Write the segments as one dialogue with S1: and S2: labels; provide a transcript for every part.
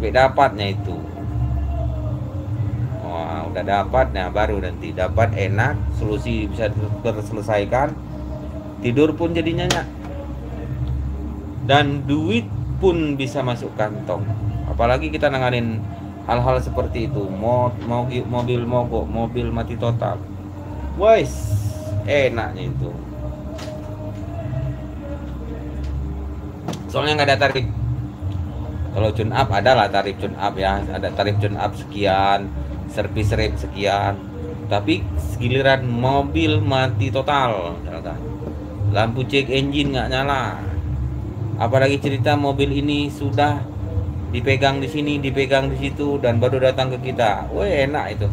S1: sampai dapatnya itu. Wah, udah dapat, nah baru nanti dapat enak, solusi bisa terselesaikan, tidur pun jadi nyenyak, dan duit pun bisa masuk kantong. Apalagi kita nanganin hal-hal seperti itu, mobil mogok, mobil mati total, wais, enaknya itu. Soalnya nggak ada tarif. Kalau tune up adalah tarif tune up ya, ada tarif tune up sekian, service rate sekian. Tapi giliran mobil mati total, lampu cek engine nggak nyala, apalagi cerita mobil ini sudah dipegang di sini, dipegang di situ, dan baru datang ke kita, weh enak itu.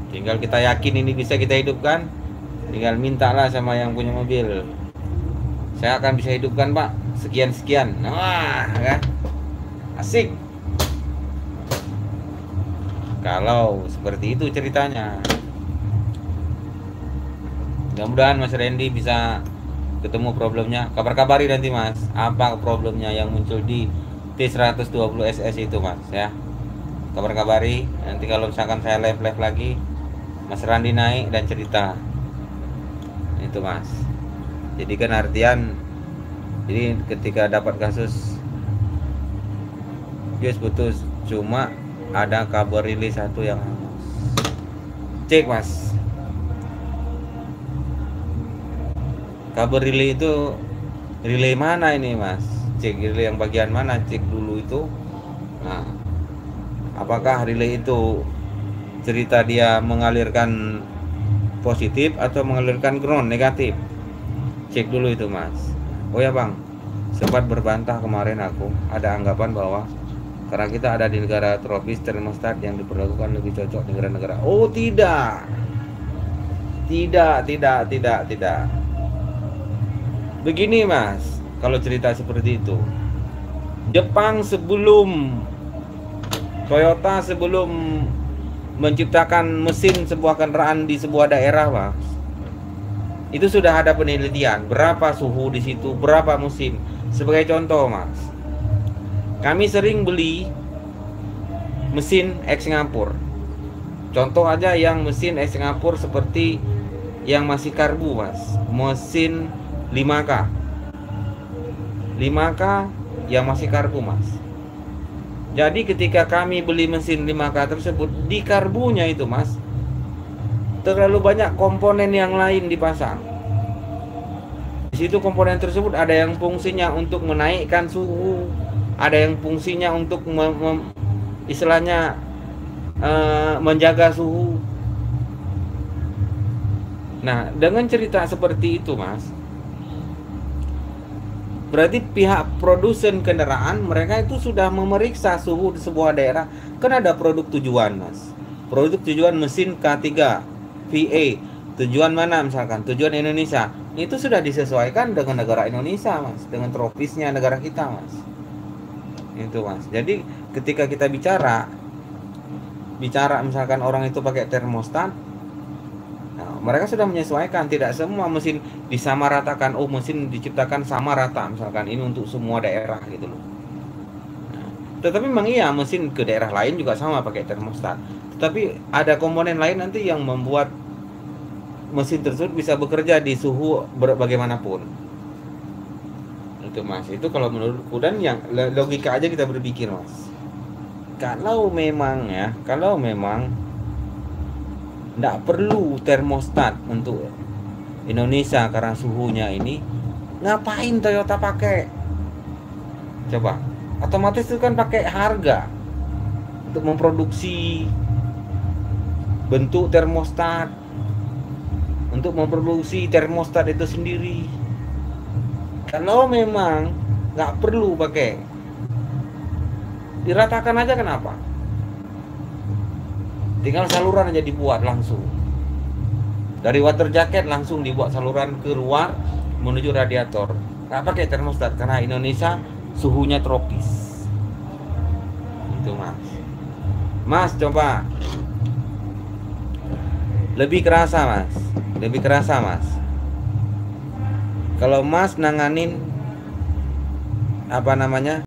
S1: Tinggal kita yakin ini bisa kita hidupkan, tinggal mintalah sama yang punya mobil, saya akan bisa hidupkan pak, sekian-sekian. Wah kan, asik kalau seperti itu ceritanya. Mudah-mudahan Mas Randy bisa ketemu problemnya. Kabar-kabari nanti Mas, apa problemnya yang muncul di T120 SS itu Mas ya. Kabar-kabari nanti kalau misalkan saya live lagi, Mas Randy naik dan cerita. Itu Mas. Jadi kan artian, jadi ketika dapat kasus bias putus, cuma ada kabel rilis satu yang hangus. Cek Mas, kabel relay itu relay mana ini Mas? Cek relay yang bagian mana, cek dulu itu. Nah, apakah relay itu cerita dia mengalirkan positif atau mengalirkan ground negatif? Cek dulu itu Mas. Oh ya Bang, sempat berbantah kemarin aku, ada anggapan bahwa karena kita ada di negara tropis, termostat yang diperlakukan lebih cocok di negara-negara. Oh tidak. Begini Mas, kalau cerita seperti itu, Jepang sebelum Toyota sebelum menciptakan mesin sebuah kendaraan di sebuah daerah Mas, itu sudah ada penelitian berapa suhu di situ, berapa musim. Sebagai contoh Mas, kami sering beli mesin ex Singapura. Contoh aja yang mesin ex Singapura seperti yang masih karbu Mas, mesin 5K yang masih karbu Mas. Jadi ketika kami beli mesin 5K tersebut, di karbunya itu Mas, terlalu banyak komponen yang lain dipasang. Di situ komponen tersebut ada yang fungsinya untuk menaikkan suhu, ada yang fungsinya untuk istilahnya menjaga suhu. Nah, dengan cerita seperti itu Mas, berarti pihak produsen kendaraan mereka itu sudah memeriksa suhu di sebuah daerah. Kan ada produk tujuan Mas, produk tujuan mesin K3 VA, tujuan mana misalkan, tujuan Indonesia, itu sudah disesuaikan dengan negara Indonesia Mas, dengan tropisnya negara kita Mas. Itu Mas. Jadi ketika kita bicara misalkan orang itu pakai termostat, nah, mereka sudah menyesuaikan. Tidak semua mesin disamaratakan. Oh, mesin diciptakan sama rata misalkan ini untuk semua daerah gitu loh. Nah, tetapi memang iya mesin ke daerah lain juga sama pakai termostat. Tetapi ada komponen lain nanti yang membuat mesin tersebut bisa bekerja di suhu bagaimanapun. Itu Mas, itu kalau menurutku. Dan yang logika aja kita berpikir Mas, kalau memang tidak perlu termostat untuk Indonesia karena suhunya ini, ngapain Toyota pakai? Coba, otomatis itu kan pakai harga untuk memproduksi bentuk termostat, untuk memproduksi termostat itu sendiri. Kalau memang nggak perlu pakai, diratakan aja. Kenapa? Tinggal saluran aja dibuat langsung. Dari water jacket langsung dibuat saluran keluar menuju radiator. Nggak pakai termostat karena Indonesia suhunya tropis. Itu Mas. Mas coba lebih kerasa Mas. Kalau Mas nanganin